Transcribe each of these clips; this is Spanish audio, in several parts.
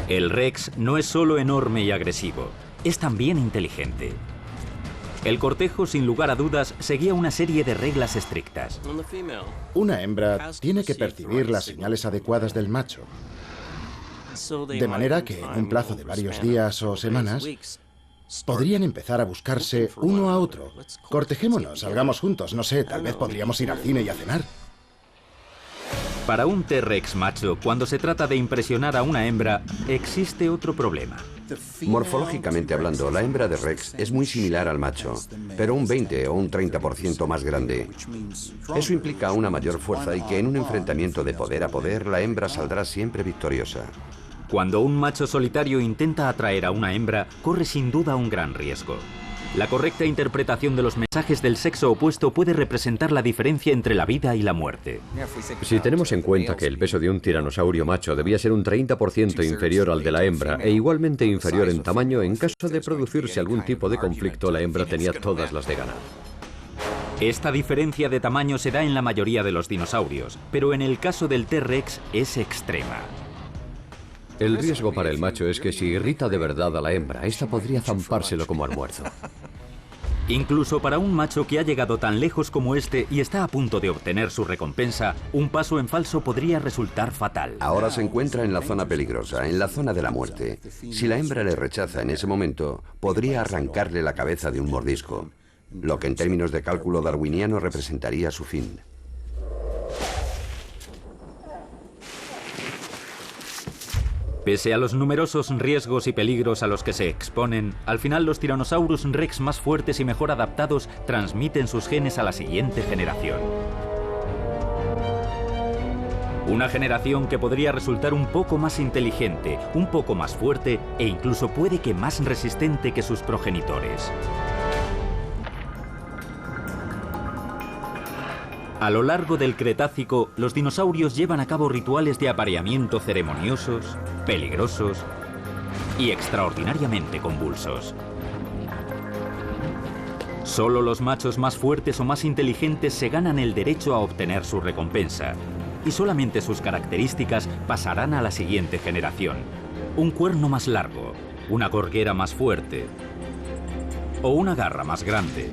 El Rex no es solo enorme y agresivo, es también inteligente. El cortejo, sin lugar a dudas, seguía una serie de reglas estrictas. Una hembra tiene que percibir las señales adecuadas del macho, de manera que en un plazo de varios días o semanas podrían empezar a buscarse uno a otro. Cortejémonos, salgamos juntos, no sé, tal vez podríamos ir al cine y a cenar. Para un T-Rex macho, cuando se trata de impresionar a una hembra, existe otro problema. Morfológicamente hablando, la hembra de Rex es muy similar al macho, pero un 20 o un 30% más grande. Eso implica una mayor fuerza y que en un enfrentamiento de poder a poder, la hembra saldrá siempre victoriosa. Cuando un macho solitario intenta atraer a una hembra, corre sin duda un gran riesgo. La correcta interpretación de los mensajes del sexo opuesto puede representar la diferencia entre la vida y la muerte. Si tenemos en cuenta que el peso de un tiranosaurio macho debía ser un 30% inferior al de la hembra e igualmente inferior en tamaño, en caso de producirse algún tipo de conflicto, la hembra tenía todas las de ganar. Esta diferencia de tamaño se da en la mayoría de los dinosaurios, pero en el caso del T-Rex es extrema. El riesgo para el macho es que si irrita de verdad a la hembra, esta podría zampárselo como almuerzo. Incluso para un macho que ha llegado tan lejos como este y está a punto de obtener su recompensa, un paso en falso podría resultar fatal. Ahora se encuentra en la zona peligrosa, en la zona de la muerte. Si la hembra le rechaza en ese momento, podría arrancarle la cabeza de un mordisco, lo que en términos de cálculo darwiniano representaría su fin. Pese a los numerosos riesgos y peligros a los que se exponen, al final los Tyrannosaurus Rex más fuertes y mejor adaptados transmiten sus genes a la siguiente generación. Una generación que podría resultar un poco más inteligente, un poco más fuerte e incluso puede que más resistente que sus progenitores. A lo largo del Cretácico, los dinosaurios llevan a cabo rituales de apareamiento ceremoniosos, peligrosos y extraordinariamente convulsos. Solo los machos más fuertes o más inteligentes se ganan el derecho a obtener su recompensa, y solamente sus características pasarán a la siguiente generación. Un cuerno más largo, una gorguera más fuerte, o una garra más grande,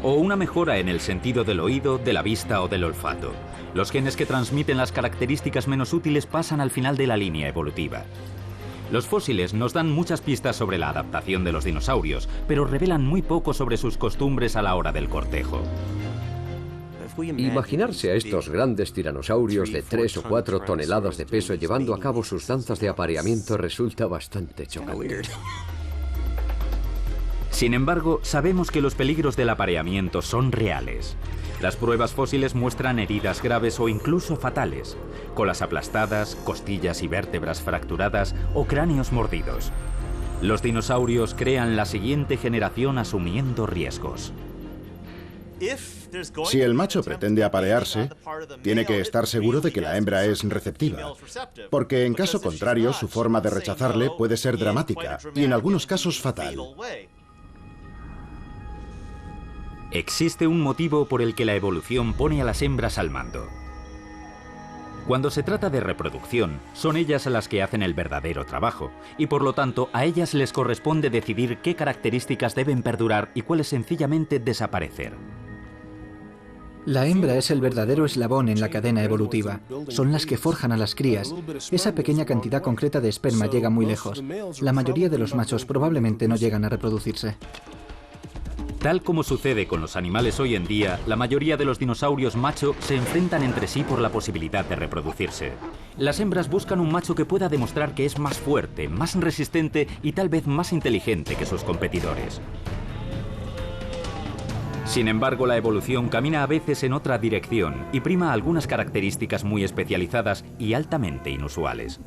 o una mejora en el sentido del oído, de la vista o del olfato. Los genes que transmiten las características menos útiles pasan al final de la línea evolutiva. Los fósiles nos dan muchas pistas sobre la adaptación de los dinosaurios, pero revelan muy poco sobre sus costumbres a la hora del cortejo. Imaginarse a estos grandes tiranosaurios de 3 o 4 toneladas de peso llevando a cabo sus danzas de apareamiento resulta bastante chocante. Sin embargo, sabemos que los peligros del apareamiento son reales. Las pruebas fósiles muestran heridas graves o incluso fatales, colas aplastadas, costillas y vértebras fracturadas o cráneos mordidos. Los dinosaurios crean la siguiente generación asumiendo riesgos. Si el macho pretende aparearse, tiene que estar seguro de que la hembra es receptiva, porque en caso contrario su forma de rechazarle puede ser dramática y en algunos casos fatal. Existe un motivo por el que la evolución pone a las hembras al mando. Cuando se trata de reproducción, son ellas las que hacen el verdadero trabajo, y por lo tanto a ellas les corresponde decidir qué características deben perdurar y cuáles sencillamente desaparecer. La hembra es el verdadero eslabón en la cadena evolutiva. Son las que forjan a las crías. Esa pequeña cantidad concreta de esperma llega muy lejos. La mayoría de los machos probablemente no llegan a reproducirse. Tal como sucede con los animales hoy en día, la mayoría de los dinosaurios macho se enfrentan entre sí por la posibilidad de reproducirse. Las hembras buscan un macho que pueda demostrar que es más fuerte, más resistente y tal vez más inteligente que sus competidores. Sin embargo, la evolución camina a veces en otra dirección y prima algunas características muy especializadas y altamente inusuales.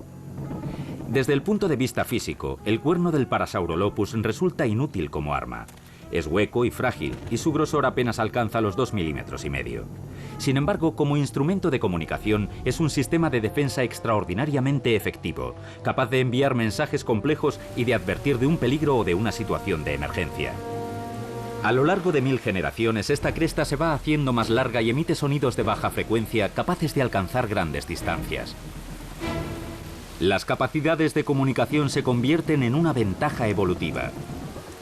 Desde el punto de vista físico, el cuerno del Parasaurolophus resulta inútil como arma. Es hueco y frágil, y su grosor apenas alcanza los 2,5 milímetros. Sin embargo, como instrumento de comunicación, es un sistema de defensa extraordinariamente efectivo, capaz de enviar mensajes complejos y de advertir de un peligro o de una situación de emergencia. A lo largo de 1000 generaciones, esta cresta se va haciendo más larga y emite sonidos de baja frecuencia capaces de alcanzar grandes distancias. Las capacidades de comunicación se convierten en una ventaja evolutiva.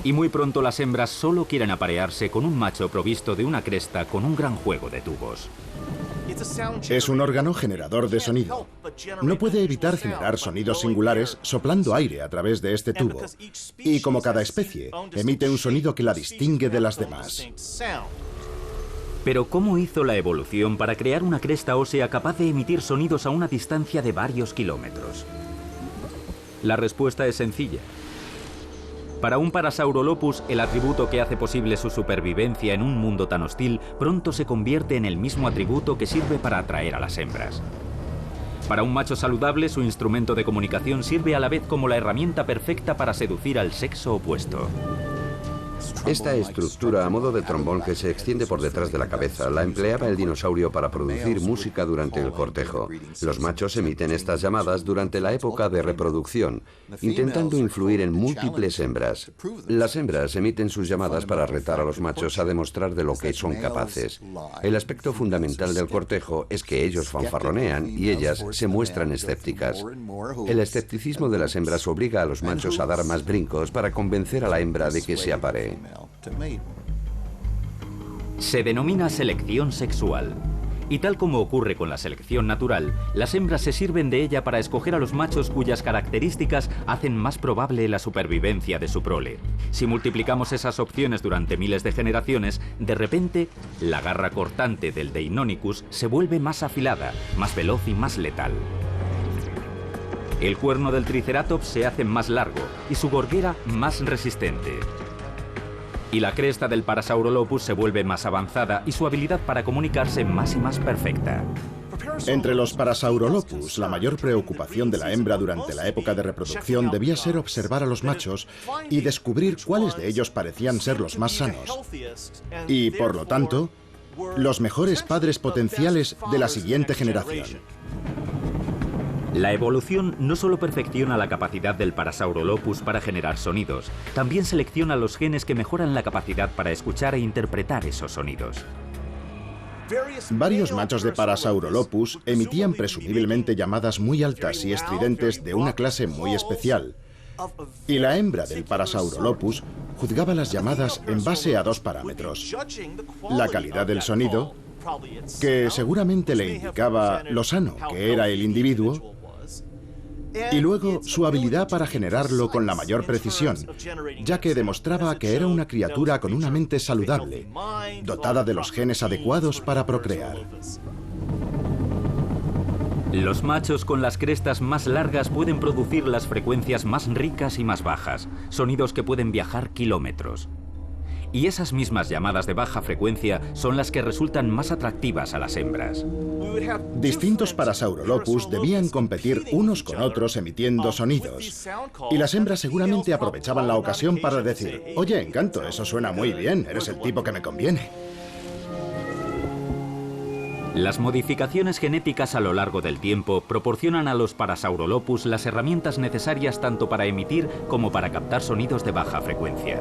Y muy pronto las hembras solo quieren aparearse con un macho provisto de una cresta con un gran juego de tubos. Es un órgano generador de sonido. No puede evitar generar sonidos singulares soplando aire a través de este tubo. Y como cada especie, emite un sonido que la distingue de las demás. Pero ¿cómo hizo la evolución para crear una cresta ósea capaz de emitir sonidos a una distancia de varios kilómetros? La respuesta es sencilla. Para un Parasaurolophus, el atributo que hace posible su supervivencia en un mundo tan hostil pronto se convierte en el mismo atributo que sirve para atraer a las hembras. Para un macho saludable, su instrumento de comunicación sirve a la vez como la herramienta perfecta para seducir al sexo opuesto. Esta estructura a modo de trombón que se extiende por detrás de la cabeza la empleaba el dinosaurio para producir música durante el cortejo. Los machos emiten estas llamadas durante la época de reproducción, intentando influir en múltiples hembras. Las hembras emiten sus llamadas para retar a los machos a demostrar de lo que son capaces. El aspecto fundamental del cortejo es que ellos fanfarronean y ellas se muestran escépticas. El escepticismo de las hembras obliga a los machos a dar más brincos para convencer a la hembra de que se aparee. Se denomina selección sexual. Y tal como ocurre con la selección natural, las hembras se sirven de ella para escoger a los machos cuyas características hacen más probable la supervivencia de su prole. Si multiplicamos esas opciones durante miles de generaciones, de repente, la garra cortante del Deinonychus se vuelve más afilada, más veloz y más letal. El cuerno del Triceratops se hace más largo y su gorguera más resistente. Y la cresta del Parasaurolophus se vuelve más avanzada y su habilidad para comunicarse más y más perfecta. Entre los Parasaurolophus, la mayor preocupación de la hembra durante la época de reproducción debía ser observar a los machos y descubrir cuáles de ellos parecían ser los más sanos. Y, por lo tanto, los mejores padres potenciales de la siguiente generación. La evolución no solo perfecciona la capacidad del Parasaurolophus para generar sonidos, también selecciona los genes que mejoran la capacidad para escuchar e interpretar esos sonidos. Varios machos de Parasaurolophus emitían presumiblemente llamadas muy altas y estridentes de una clase muy especial. Y la hembra del Parasaurolophus juzgaba las llamadas en base a dos parámetros: la calidad del sonido, que seguramente le indicaba lo sano que era el individuo, y luego su habilidad para generarlo con la mayor precisión, ya que demostraba que era una criatura con una mente saludable, dotada de los genes adecuados para procrear. Los machos con las crestas más largas pueden producir las frecuencias más ricas y más bajas, sonidos que pueden viajar kilómetros. Y esas mismas llamadas de baja frecuencia son las que resultan más atractivas a las hembras. Distintos Parasaurolophus debían competir unos con otros emitiendo sonidos. Y las hembras seguramente aprovechaban la ocasión para decir: «Oye, Encanto, eso suena muy bien, eres el tipo que me conviene». Las modificaciones genéticas a lo largo del tiempo proporcionan a los Parasaurolophus las herramientas necesarias tanto para emitir como para captar sonidos de baja frecuencia.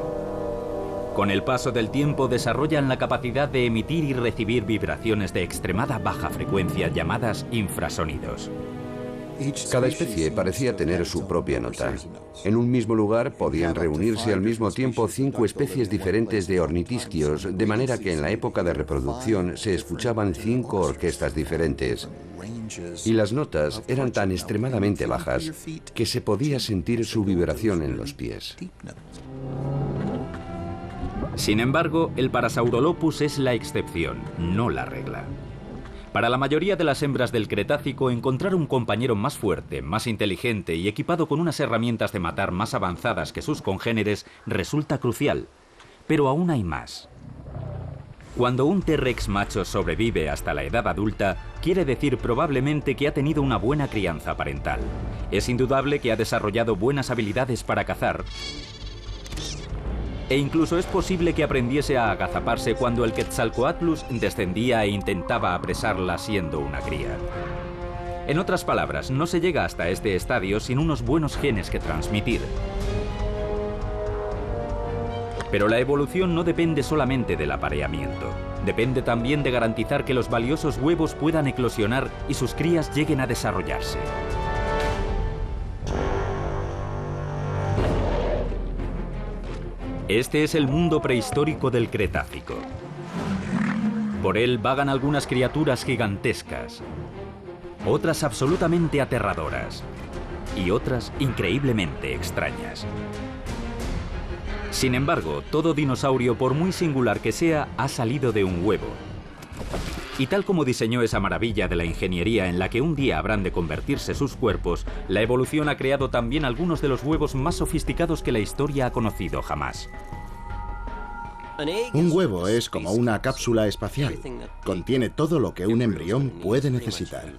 Con el paso del tiempo desarrollan la capacidad de emitir y recibir vibraciones de extremada baja frecuencia llamadas infrasonidos. Cada especie parecía tener su propia nota. En un mismo lugar podían reunirse al mismo tiempo 5 especies diferentes de ornitisquios, de manera que en la época de reproducción se escuchaban 5 orquestas diferentes. Y las notas eran tan extremadamente bajas que se podía sentir su vibración en los pies. Sin embargo, el Parasaurolophus es la excepción, no la regla. Para la mayoría de las hembras del Cretácico, encontrar un compañero más fuerte, más inteligente y equipado con unas herramientas de matar más avanzadas que sus congéneres resulta crucial. Pero aún hay más. Cuando un T-Rex macho sobrevive hasta la edad adulta, quiere decir probablemente que ha tenido una buena crianza parental. Es indudable que ha desarrollado buenas habilidades para cazar, e incluso es posible que aprendiese a agazaparse cuando el Quetzalcoatlus descendía e intentaba apresarla siendo una cría. En otras palabras, no se llega hasta este estadio sin unos buenos genes que transmitir. Pero la evolución no depende solamente del apareamiento. Depende también de garantizar que los valiosos huevos puedan eclosionar y sus crías lleguen a desarrollarse. Este es el mundo prehistórico del Cretácico. Por él vagan algunas criaturas gigantescas, otras absolutamente aterradoras y otras increíblemente extrañas. Sin embargo, todo dinosaurio, por muy singular que sea, ha salido de un huevo. Y tal como diseñó esa maravilla de la ingeniería en la que un día habrán de convertirse sus cuerpos, la evolución ha creado también algunos de los huevos más sofisticados que la historia ha conocido jamás. Un huevo es como una cápsula espacial. Contiene todo lo que un embrión puede necesitar.